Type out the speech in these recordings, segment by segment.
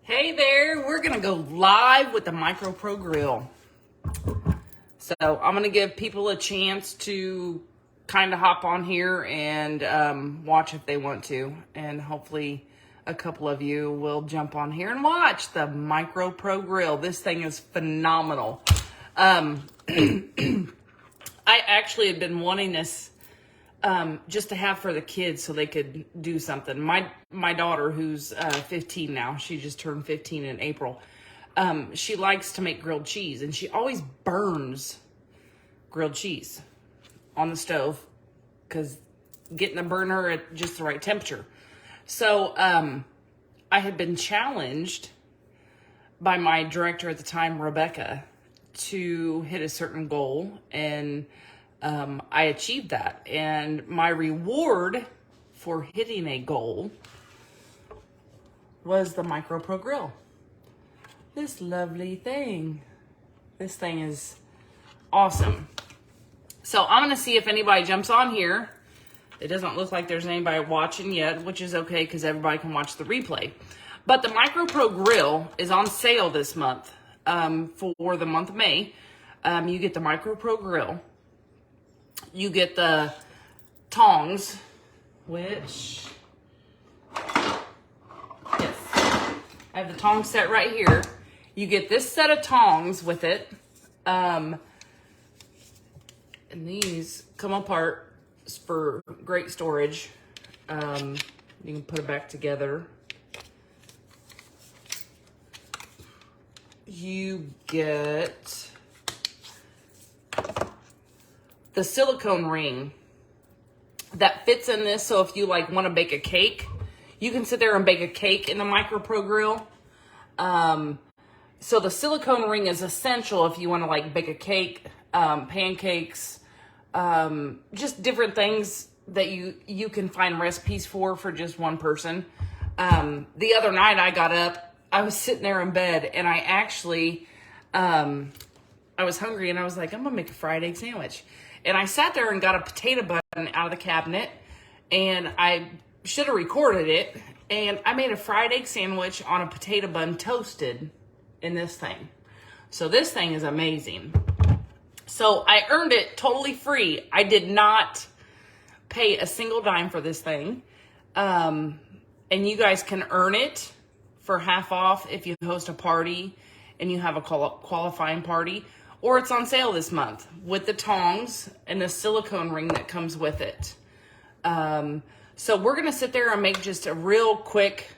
Hey there, we're gonna go live with the Micropro Grill. So I'm gonna give people a chance to kind of hop on here and watch if they want to. And hopefully a couple of you will jump on here and watch the Micropro Grill. This thing is phenomenal. I actually had been wanting this just to have for the kids so they could do something. My daughter, who's 15 now, she just turned 15 in April. She likes to make grilled cheese, and she always burns grilled cheese on the stove because getting the burner at just the right temperature. So I had been challenged by my director at the time, Rebecca, to hit a certain goal, and I achieved that. And my reward for hitting a goal was the Micropro Grill. This lovely thing. This thing is awesome. So I'm going to see if anybody jumps on here. It doesn't look like there's anybody watching yet, which is okay because everybody can watch the replay. But the Micropro Grill is on sale this month for the month of May. You get the Micropro Grill. You get the tongs, which, yes, I have the tongs set right here. You get this set of tongs with it. And these come apart for great storage. You can put it back together. You get the silicone ring that fits in this. So if you like want to bake a cake, you can sit there and bake a cake in the Micropro Grill. So the silicone ring is essential if you want to like bake a cake, pancakes, just different things that you can find recipes for just one person. The other night I got up, I was sitting there in bed, and I actually, I was hungry, and I was like, I'm gonna make a fried egg sandwich. And I sat there and got a potato bun out of the cabinet, and I should have recorded it. And I made a fried egg sandwich on a potato bun toasted in this thing. So this thing is amazing. So I earned it totally free. I did not pay a single dime for this thing. And you guys can earn it for half off if you host a party and you have a qualifying party. Or it's on sale this month with the tongs and the silicone ring that comes with it. So we're going to sit there and make just a real quick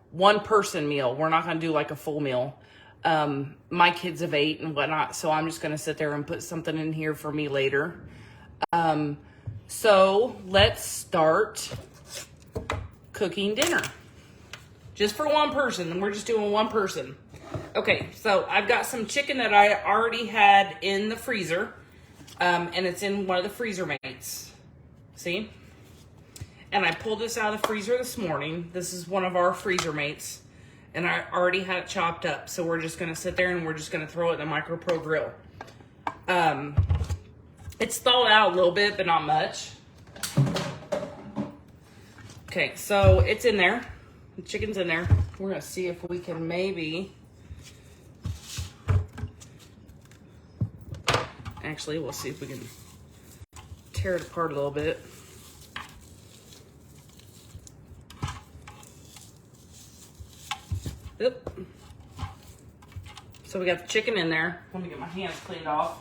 one-person meal. We're not going to do like a full meal. My kids have ate and whatnot, so I'm just going to sit there and put something in here for me later. So let's start cooking dinner. Just for one person, and we're just doing one person. Okay, so I've got some chicken that I already had in the freezer, and it's in one of the freezer mates. See? And I pulled this out of the freezer this morning. This is one of our freezer mates, and I already had it chopped up. So we're just going to sit there and we're just going to throw it in the Micropro Grill. It's thawed out a little bit, but not much. Okay, so it's in there. The chicken's in there. We're going to see if we can maybe... Actually, we'll see if we can tear it apart a little bit. Oop. So we got the chicken in there. Let me get my hands cleaned off.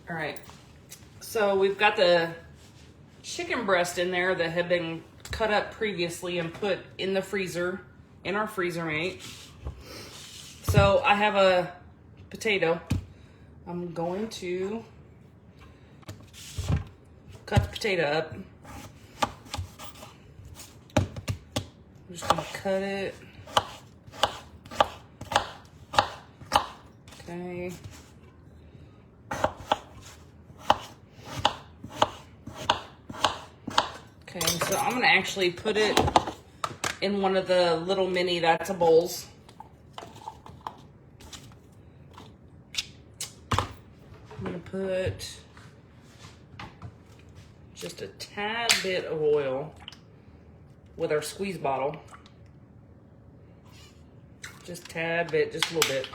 All right, so we've got the chicken breast in there that had been cut up previously and put in the freezer, in our freezer mate. So I have a potato. I'm going to cut the potato up. I'm just gonna cut it. Okay. Okay, so I'm gonna actually put it in one of the little mini that's a bowls. I'm gonna put just a tad bit of oil with our squeeze bottle. Just a tad bit, just a little bit.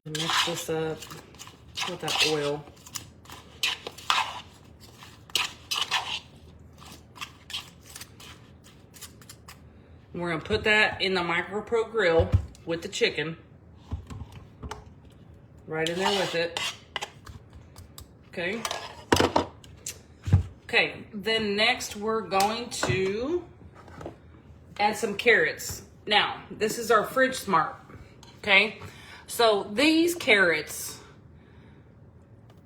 Mix this up with that oil. We're gonna put that in the Micropro Grill with the chicken. Right in there with it. Okay. Okay, then next we're going to add some carrots. Now, this is our Fridge Smart, okay? So these carrots,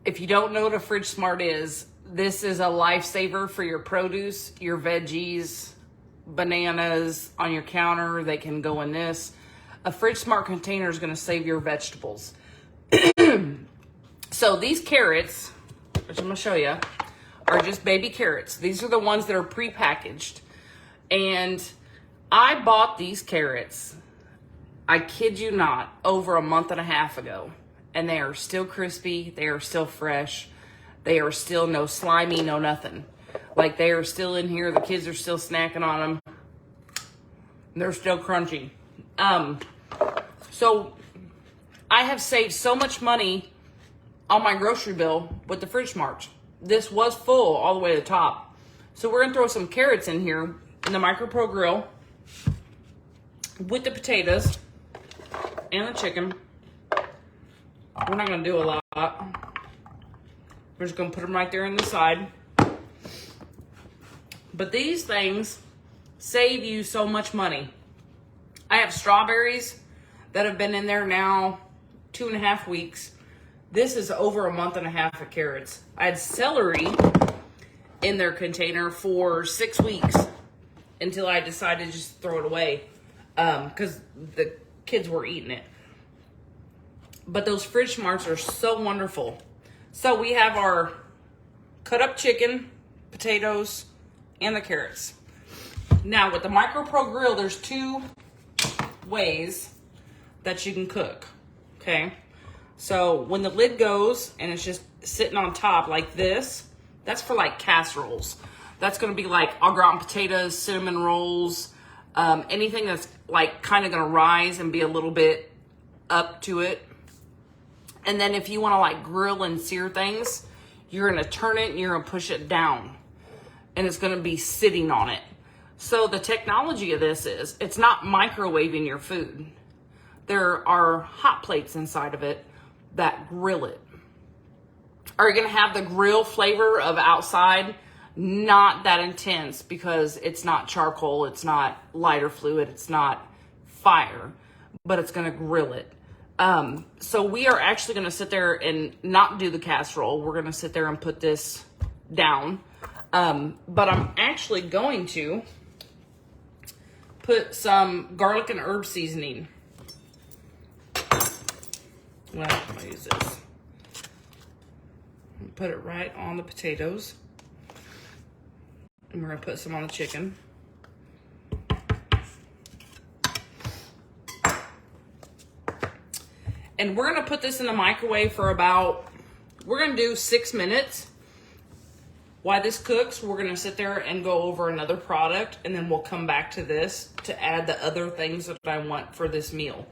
if you don't know what a Fridge Smart is, this is a lifesaver for your produce, your veggies, bananas on your counter. They can go in this. A Fridge Smart container is gonna save your vegetables. So these carrots, which I'm gonna show you, are just baby carrots. These are the ones that are pre-packaged. And I bought these carrots, I kid you not, over a month and a half ago. And they are still crispy, they are still fresh, they are still no slimy, no nothing. Like they are still in here, the kids are still snacking on them. They're still crunchy. So I have saved so much money on my grocery bill with the Fridge Smarts. This was full all the way to the top. So we're gonna throw some carrots in here in the Micropro Grill with the potatoes and the chicken. We're not gonna do a lot. We're just gonna put them right there on the side. But these things save you so much money. I have strawberries that have been in there now 2.5 weeks. This is over a month and a half of carrots. I had celery in their container for 6 weeks until I decided to just throw it away because the kids were eating it. But those Fridge Smarts are so wonderful. So we have our cut up chicken, potatoes, and the carrots. Now with the Micropro Grill, there's 2 ways that you can cook, okay? So when the lid goes and it's just sitting on top like this, that's for like casseroles. That's gonna be like au gratin potatoes, cinnamon rolls, anything that's like kind of gonna rise and be a little bit up to it. And then if you wanna like grill and sear things, you're gonna turn it and you're gonna push it down and it's gonna be sitting on it. So the technology of this is, it's not microwaving your food. There are hot plates inside of it that grill it. Are you gonna have the grill flavor of outside? Not that intense because it's not charcoal, it's not lighter fluid, it's not fire, but it's gonna grill it. So we are actually gonna sit there and not do the casserole. We're gonna sit there and put this down. But I'm actually going to put some garlic and herb seasoning. Well, I'm gonna use this. Put it right on the potatoes. And we're gonna put some on the chicken. And we're gonna put this in the microwave for about, we're gonna do 6 minutes. While this cooks, we're gonna sit there and go over another product, and then we'll come back to this to add the other things that I want for this meal.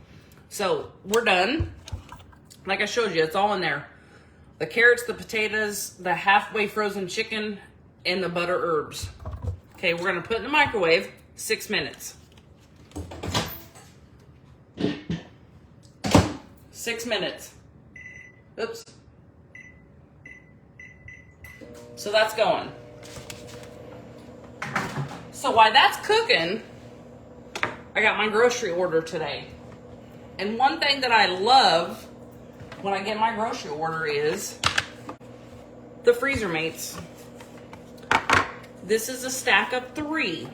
So we're done. Like I showed you, it's all in there. The carrots, the potatoes, the halfway frozen chicken, and the butter herbs. Okay, we're gonna put it in the microwave, 6 minutes. 6 minutes. Oops. So that's going. So while that's cooking, I got my grocery order today. And one thing that I love when I get my grocery order is the freezer mates. This is a stack of 3.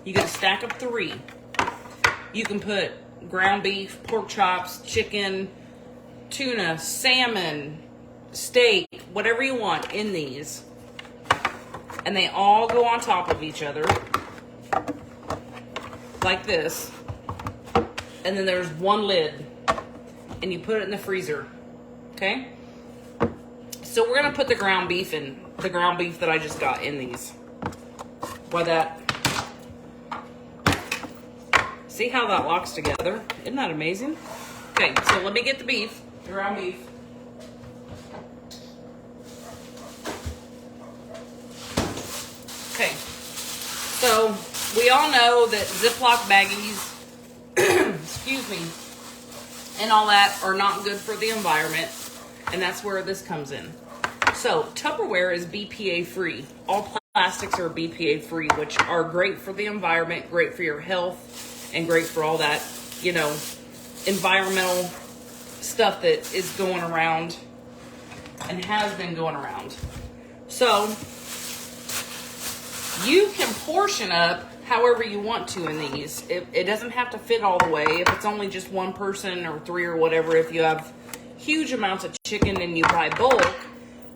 You get a stack of 3. You can put ground beef, pork chops, chicken, tuna, salmon, steak, whatever you want in these. and they all go on top of each other like this. And then there's one lid, and you put it in the freezer. Okay? So we're gonna put the ground beef that I just got in these. See how that locks together? Isn't that amazing? Okay, so let me get the ground beef. Okay, so we all know that Ziploc baggies, excuse me, and all that are not good for the environment, and that's where this comes in. So Tupperware is BPA free. All plastics are BPA free, which are great for the environment, great for your health, and great for all that, you know, environmental stuff that is going around and has been going around. So you can portion up however you want to in these. It doesn't have to fit all the way. If it's only just one person or three or whatever, if you have huge amounts of chicken and you buy bulk,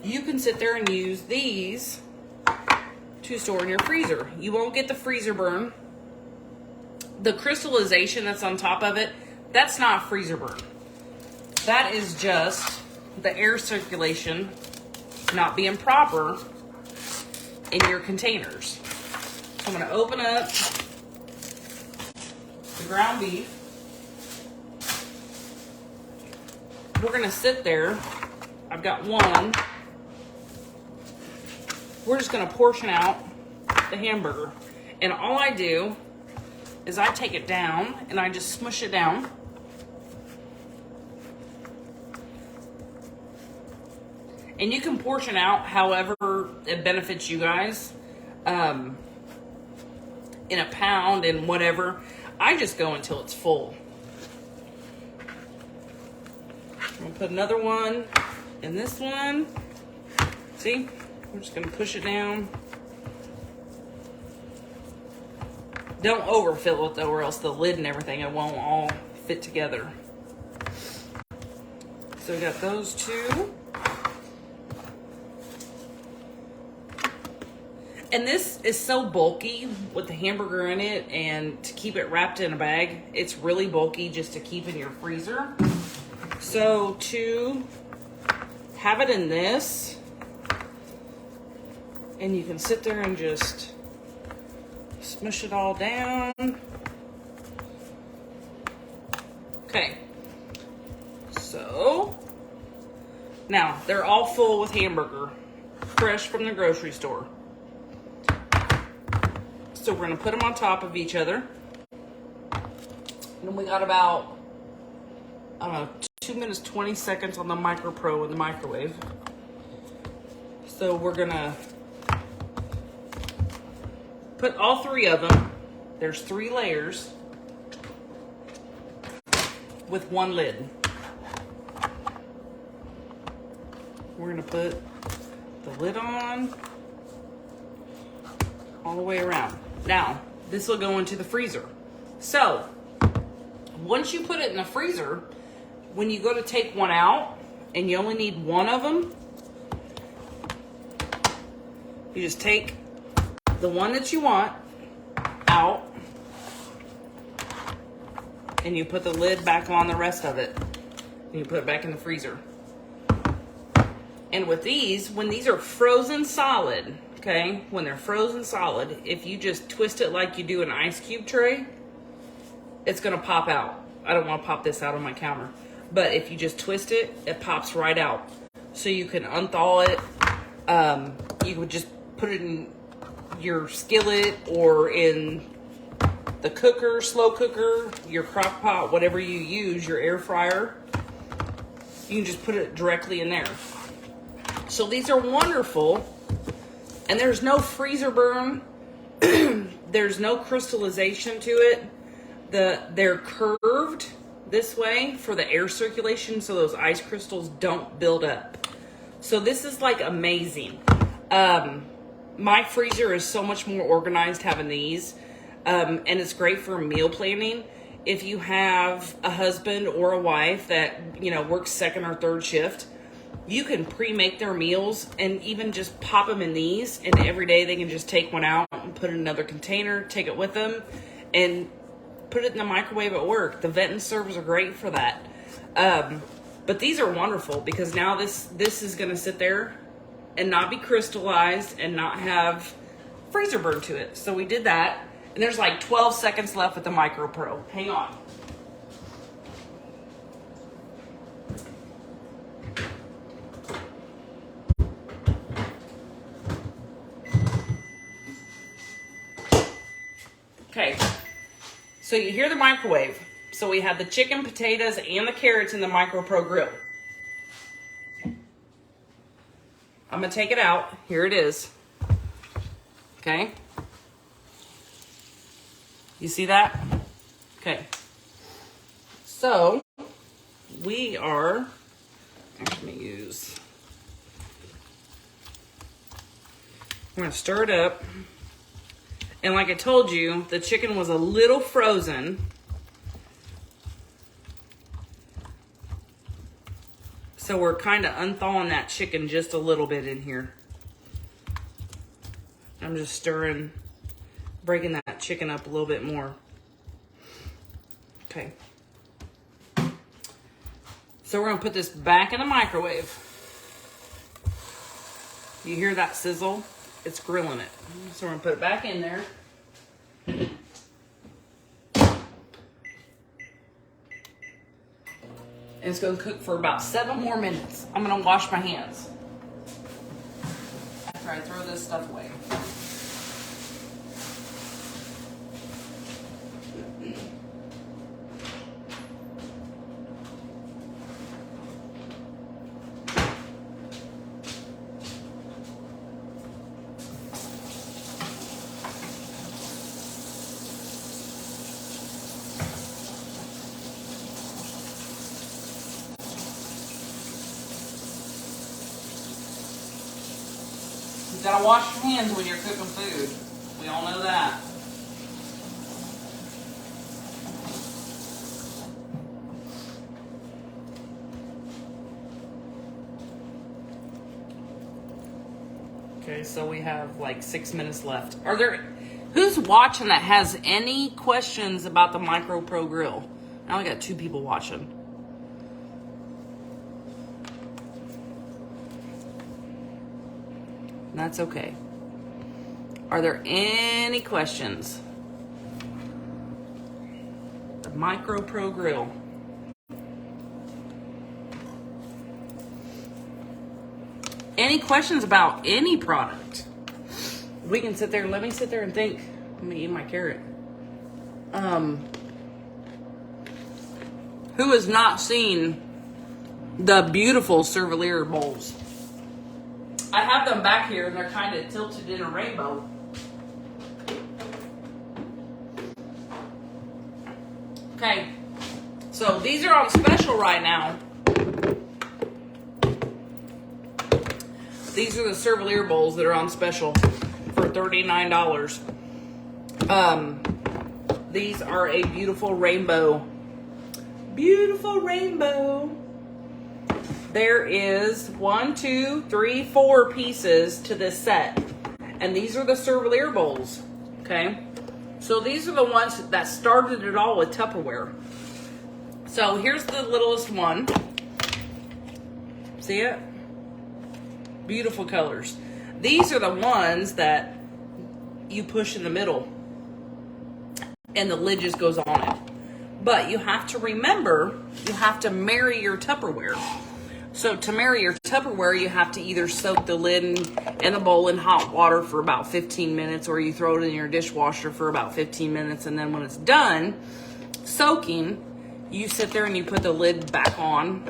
you can sit there and use these to store in your freezer. You won't get the freezer burn. The crystallization that's on top of it, that's not freezer burn. That is just the air circulation not being proper in your containers. So I'm going to open up the ground beef. We're going to sit there. I've got one. We're just going to portion out the hamburger. And all I do is I take it down and I just smush it down. And you can portion out however it benefits you guys. In a pound and whatever. I just go until it's full. I'm gonna put another one in this one. See? We're just gonna push it down. Don't overfill it though, or else the lid and everything, it won't all fit together. So we got those two. And this is so bulky with the hamburger in it, and to keep it wrapped in a bag, it's really bulky just to keep in your freezer. So to have it in this, and you can sit there and just smush it all down. Okay. So now they're all full with hamburger, fresh from the grocery store. So we're going to put them on top of each other. And we got about, I don't know, 2 minutes, 20 seconds on the Micropro in the microwave. So we're going to put all three of them. There's 3 layers with one lid. We're going to put the lid on all the way around. Now, this will go into the freezer. So, once you put it in the freezer, when you go to take one out, and you only need one of them, you just take the one that you want out, and you put the lid back on the rest of it, and you put it back in the freezer. And with these, when these are frozen solid, okay, when they're frozen solid, if you just twist it like you do an ice cube tray, it's gonna pop out. I don't want to pop this out on my counter, but if you just twist it, it pops right out. So you can unthaw it. You would just put it in your skillet or in the cooker, slow cooker, your crock pot, whatever you use, your air fryer. You can just put it directly in there. So these are wonderful. And there's no freezer burn. There's no crystallization to it. They're curved this way for the air circulation so those ice crystals don't build up. So this is like amazing. My freezer is so much more organized having these. And it's great for meal planning. If you have a husband or a wife that, you know, works second or third shift, you can pre-make their meals and even just pop them in these, and every day they can just take one out and put it in another container, take it with them, and put it in the microwave at work. The vent and servers are great for that. But these are wonderful because now this is going to sit there and not be crystallized and not have freezer burn to it. So we did that, and there's like 12 seconds left with the Micropro. Hang on. Okay, so you hear the microwave. So we have the chicken, potatoes, and the carrots in the Micropro Grill. I'm gonna take it out. Here it is. Okay. You see that? Okay. So we are, actually we're gonna stir it up. And like I told you, the chicken was a little frozen. So we're kind of unthawing that chicken just a little bit in here. I'm just stirring, breaking that chicken up a little bit more. Okay. So we're gonna put this back in the microwave. You hear that sizzle? It's grilling it. So we're gonna put it back in there. And it's gonna cook for about 7 more minutes. I'm gonna wash my hands after I throw this stuff away. You gotta wash your hands when you're cooking food. We all know that. Okay, so we have like 6 minutes left. Who's watching that has any questions about the Micropro Grill? I only got 2 people watching. That's okay. Are there any questions? The Micropro Grill. Any questions about any product? We can sit there. Let me sit there and think. Let me eat my carrot. Who has not seen the beautiful Cervelier bowls? I have them back here and they're kind of tilted in a rainbow. Okay, so these are on special right now. These are the Cervelier bowls that are on special for $39. These are a beautiful rainbow. Beautiful rainbow. There is 1, 2, 3, 4 pieces to this set. And these are the Cervelier bowls. Okay. So these are the ones that started it all with Tupperware. So here's the littlest one. See it? Beautiful colors. These are the ones that you push in the middle and the lid just goes on it. But you have to remember, you have to marry your Tupperware. So to marry your Tupperware, you have to either soak the lid in a bowl in hot water for about 15 minutes, or you throw it in your dishwasher for about 15 minutes. And then when it's done soaking, you sit there and you put the lid back on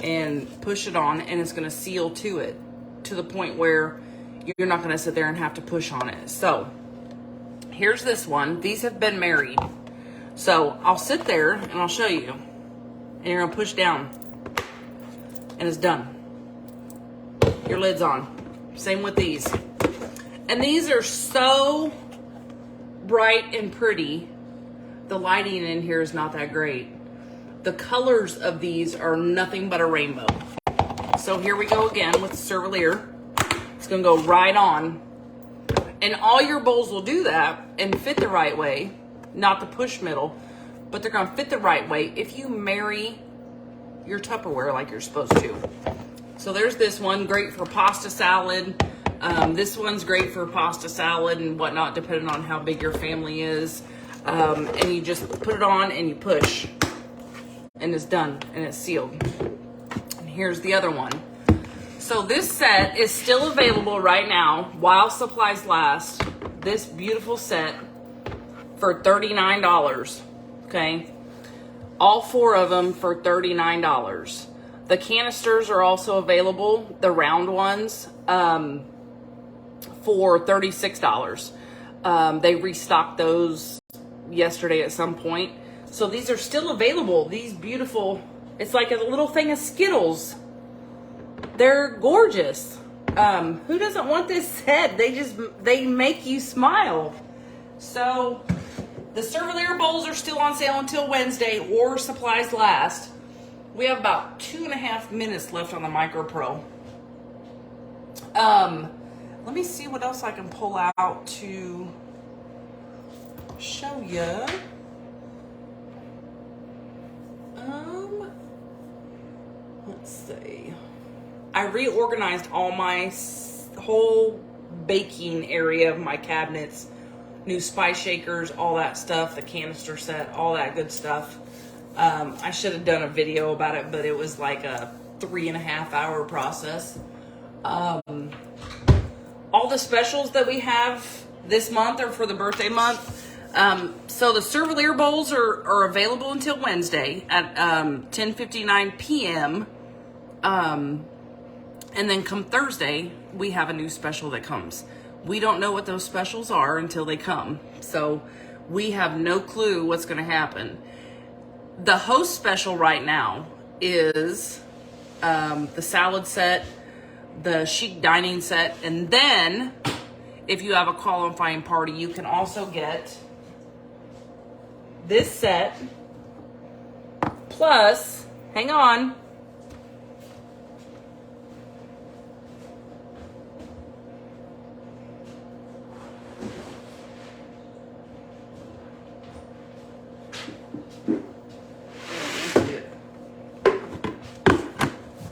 and push it on, and it's going to seal to it to the point where you're not going to sit there and have to push on it. So here's this one. These have been married. So I'll sit there and I'll show you. And you're going to push down. And it's done. Your lid's on. Same with these. And these are so bright and pretty. The lighting in here is not that great. The colors of these are nothing but a rainbow. So here we go again with the Cervelier. It's gonna go right on. And all your bowls will do that and fit the right way, not the push middle, but they're gonna fit the right way if you marry your Tupperware like you're supposed to. So there's this one, great for pasta salad. This one's great for pasta salad and whatnot, depending on how big your family is. And you just put it on and you push, and it's done, and it's sealed. And here's the other one. So this set is still available right now while supplies last. This beautiful set for $39, okay? All 4 of them for $39. The canisters are also available, the round ones, for $36. They restocked those yesterday at some point. So these are still available. These beautiful, it's like a little thing of Skittles. They're gorgeous. Who doesn't want this set? They make you smile. So the Cervelier bowls are still on sale until Wednesday or supplies last. We have about 2.5 minutes left on the Micropro. Let me see what else I can pull out to show you. Let's see. I reorganized all my whole baking area of my cabinets. New spice shakers, all that stuff, the canister set, all that good stuff. I should have done a video about it, but it was like a 3.5 hour process. All the specials that we have this month are for the birthday month. So the Cervelier bowls are available until Wednesday at 10:59 p.m. And then come Thursday, we have a new special that comes. We don't know what those specials are until they come. So we have no clue what's going to happen. The host special right now is the salad set, the chic dining set, and then if you have a qualifying party, you can also get this set plus, hang on,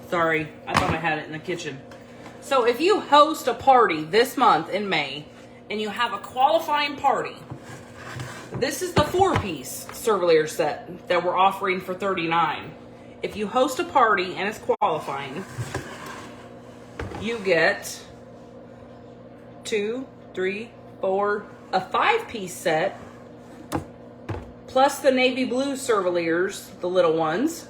sorry, I thought I had it in the kitchen. So if you host a party this month in May and you have a qualifying party, this is the 4-piece Cervelier set that we're offering for $39. If you host a party and it's qualifying, you get 2, 3, 4, a 5-piece set plus the navy blue Cerveliers, the little ones.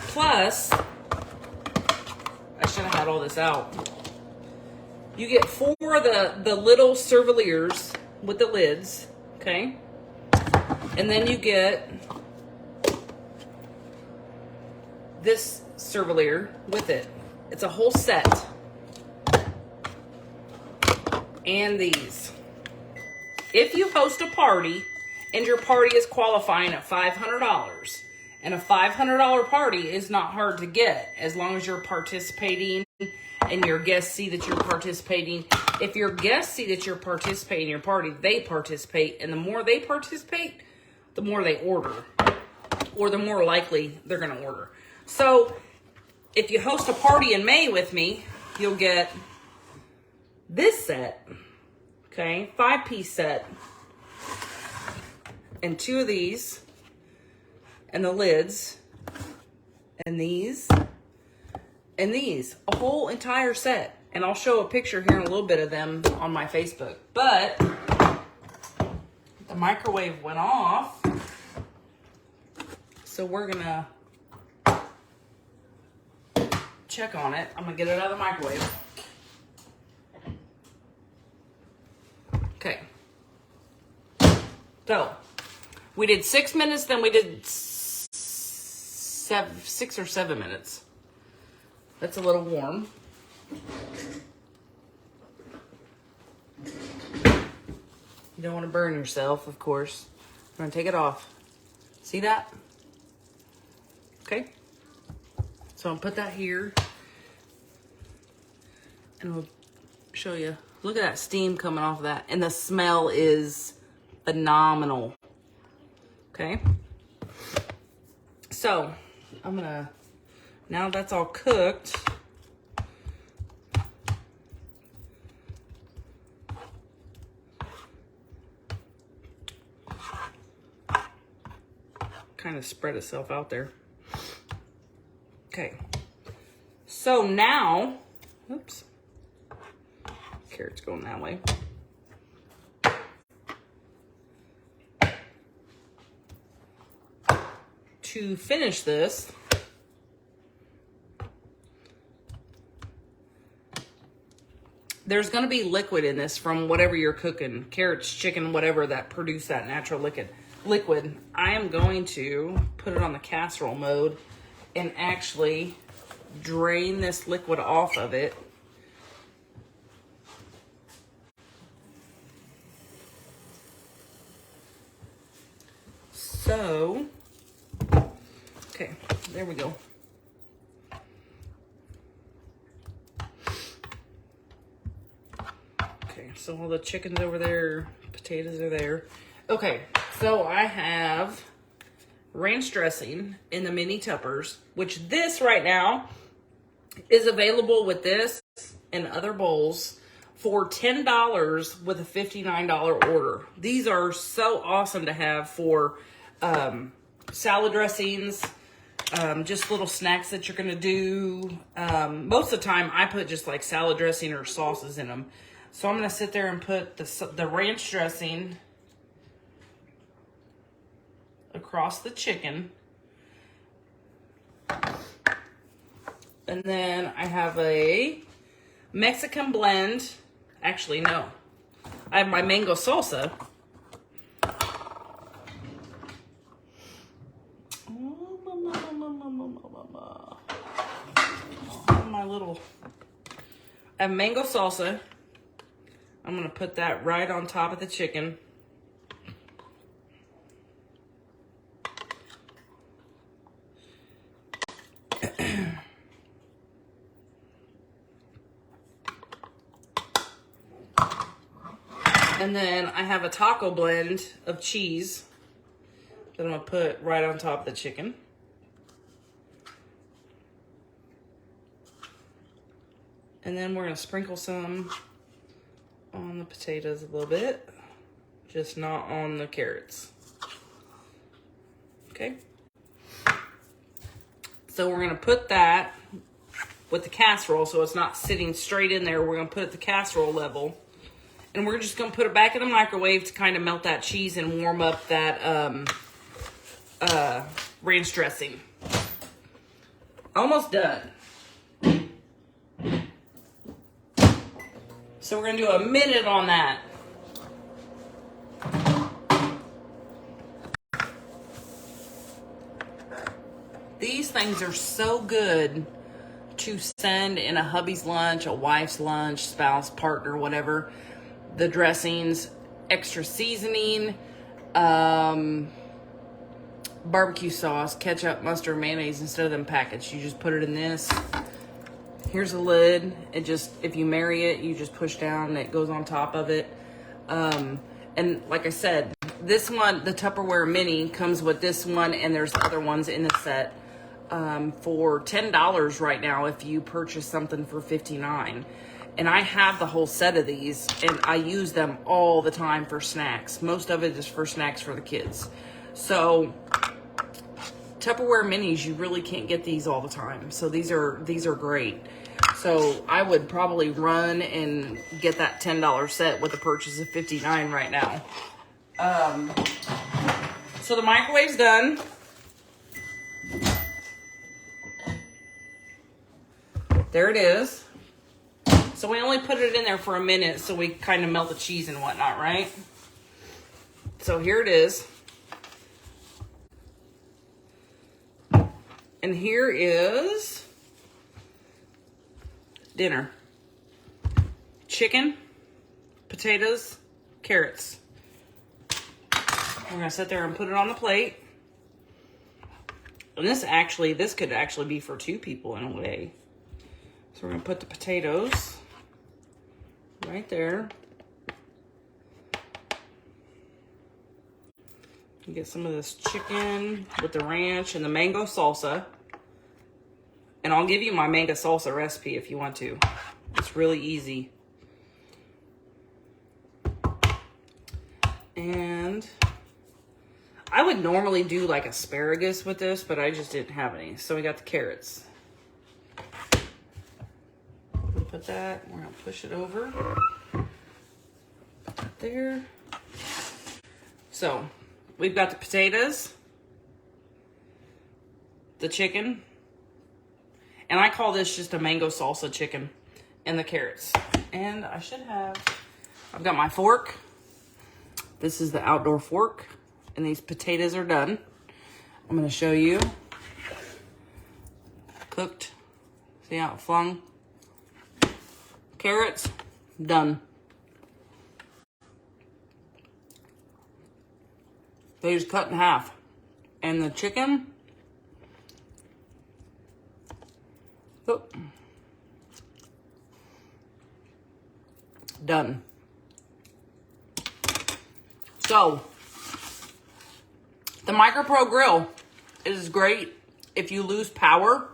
Plus, I should have had all this out. You get 4 of the little Cerveliers with the lids, okay? And then you get this Cervelier with it. It's a whole set. And these. If you host a party and your party is qualifying at $500, and a $500 party is not hard to get as long as you're participating and your guests see that you're participating. If your guests see that you're participating in your party, they participate. And the more they participate, the more they order. Or the more likely they're going to order. So if you host a party in May with me, you'll get this set. Okay, 5-piece set. And 2 of these. And the lids, and these, and these, a whole entire set. And I'll show a picture here in a little bit of them on my Facebook. But the microwave went off, so we're gonna check on it. I'm gonna get it out of the microwave. Okay. So we did 6 minutes, then we did 6 or 7 minutes. That's a little warm. You don't want to burn yourself, of course. I'm going to take it off. See that? Okay. So I'll put that here. And we'll show you. Look at that steam coming off of that. And the smell is phenomenal. Okay. So I'm going to, now that's all cooked, kind of spread itself out there. Okay. So now, oops, carrot's going that way. To finish this, there's going to be liquid in this from whatever you're cooking, carrots, chicken, whatever, that produce that natural liquid. I am going to put it on the casserole mode and actually drain this liquid off of it. So, okay, there we go. Okay, so all the chicken's over there, potatoes are there. Okay, so I have ranch dressing in the mini tuppers, which this right now is available with this and other bowls for $10 with a $59 order. These are so awesome to have for salad dressings, just little snacks that you're gonna do. Most of the time I put just like salad dressing or sauces in them. So I'm gonna sit there and put the ranch dressing across the chicken. And then I have a Mexican blend. Actually, no. I have my mango salsa. I have mango salsa. I'm gonna put that right on top of the chicken. And then I have a taco blend of cheese that I'm gonna put right on top of the chicken. And then we're gonna sprinkle some on the potatoes a little bit, just not on the carrots. Okay. So we're gonna put that with the casserole so it's not sitting straight in there. We're gonna put it at the casserole level. And we're just gonna put it back in the microwave to kind of melt that cheese and warm up that ranch dressing. Almost done. So we're gonna do a minute on that. These things are so good to send in a hubby's lunch, a wife's lunch, spouse, partner, whatever. The dressings, extra seasoning, barbecue sauce, ketchup, mustard, mayonnaise, instead of them packaged. You just put it in this. Here's a lid. It just, if you marry it, you just push down and it goes on top of it. And like I said, this one, the Tupperware Mini, comes with this one, and there's other ones in the set for $10 right now if you purchase something for $59. And I have the whole set of these, and I use them all the time for snacks. Most of it is for snacks for the kids. So Tupperware Minis, you really can't get these all the time. So these are great. So I would probably run and get that $10 set with a purchase of $59 right now. So the microwave's done. There it is. So we only put it in there for a minute so we kind of melt the cheese and whatnot, right? So here it is. And here is dinner. Chicken, potatoes, carrots. We're gonna sit there and put it on the plate. And this could actually be for 2 people in a way. So we're gonna put the potatoes right there. Get some of this chicken with the ranch and the mango salsa. And I'll give you my mango salsa recipe if you want to. It's really easy. And I would normally do like asparagus with this, but I just didn't have any. So we got the carrots. Put that, we're gonna push it over. Put that there. So we've got the potatoes, the chicken, and I call this just a mango salsa chicken, and the carrots. And I've got my fork. This is the outdoor fork, and these potatoes are done. I'm gonna show you. Cooked. See how it flung? Carrots, done. They just cut in half. And the chicken, done. So, the Micropro Grill is great if you lose power.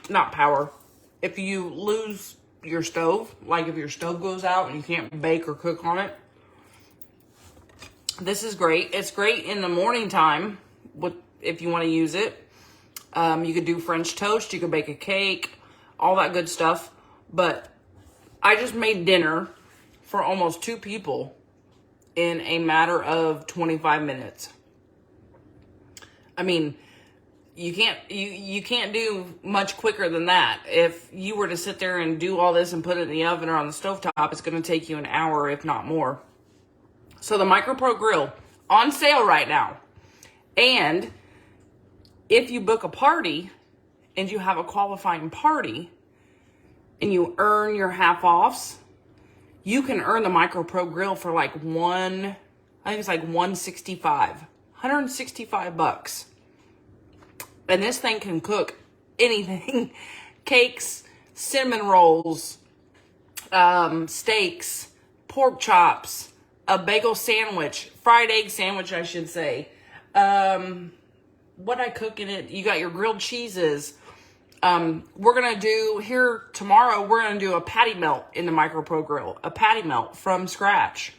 Not power. If you lose your stove, like if your stove goes out and you can't bake or cook on it. This is great. It's great in the morning time if you want to use it. You could do French toast, you could bake a cake, all that good stuff. But I just made dinner for almost 2 people in a matter of 25 minutes. I mean, you can't do much quicker than that. If you were to sit there and do all this and put it in the oven or on the stovetop, it's going to take you an hour, if not more. So the Micropro Grill, on sale right now. And if you book a party and you have a qualifying party and you earn your half-offs, you can earn the Micropro Grill for like I think it's like $165. And this thing can cook anything. Cakes, cinnamon rolls, steaks, pork chops, a bagel sandwich, fried egg sandwich, I should say. What I cook in it, you got your grilled cheeses. We're going to do, here tomorrow, we're going to do a patty melt in the Micropro Grill. A patty melt from scratch.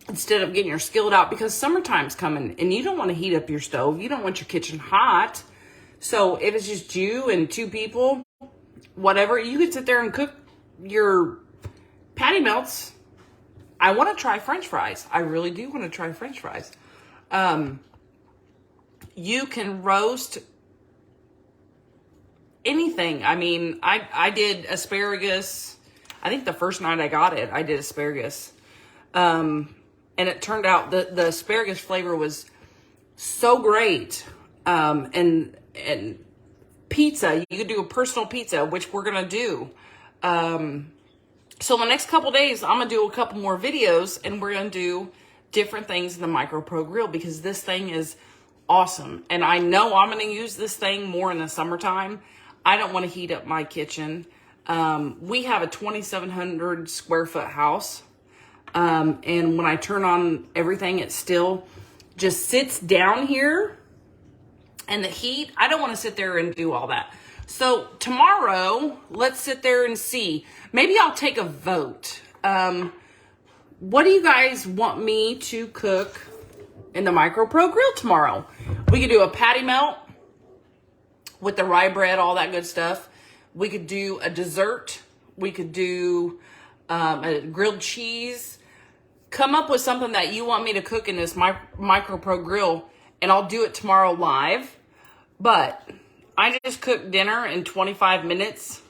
Instead of getting your skillet out, because summertime's coming and you don't want to heat up your stove. You don't want your kitchen hot. So if it's just you and 2 people, whatever, you could sit there and cook your patty melts. I want to try French fries. I really do want to try French fries. You can roast anything. I mean, I did asparagus. I think the first night I got it, I did asparagus. And it turned out the asparagus flavor was so great. And pizza, you could do a personal pizza, which we're going to do. So the next couple days, I'm going to do a couple more videos, and we're going to do different things in the Micropro Grill, because this thing is awesome. And I know I'm going to use this thing more in the summertime. I don't want to heat up my kitchen. We have a 2,700 square foot house. And when I turn on everything, it still just sits down here. And the heat, I don't want to sit there and do all that. So tomorrow, let's sit there and see. Maybe I'll take a vote. What do you guys want me to cook in the Micropro Grill tomorrow? We could do a patty melt with the rye bread, all that good stuff. We could do a dessert. We could do a grilled cheese. Come up with something that you want me to cook in this Micropro Grill, and I'll do it tomorrow live. But I just cooked dinner in 25 minutes,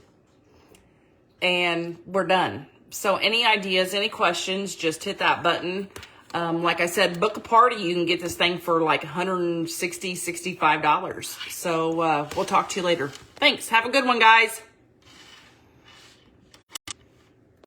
and we're done. So any ideas, any questions, just hit that button. Like I said, book a party. You can get this thing for like $160, $65. So we'll talk to you later. Thanks. Have a good one, guys.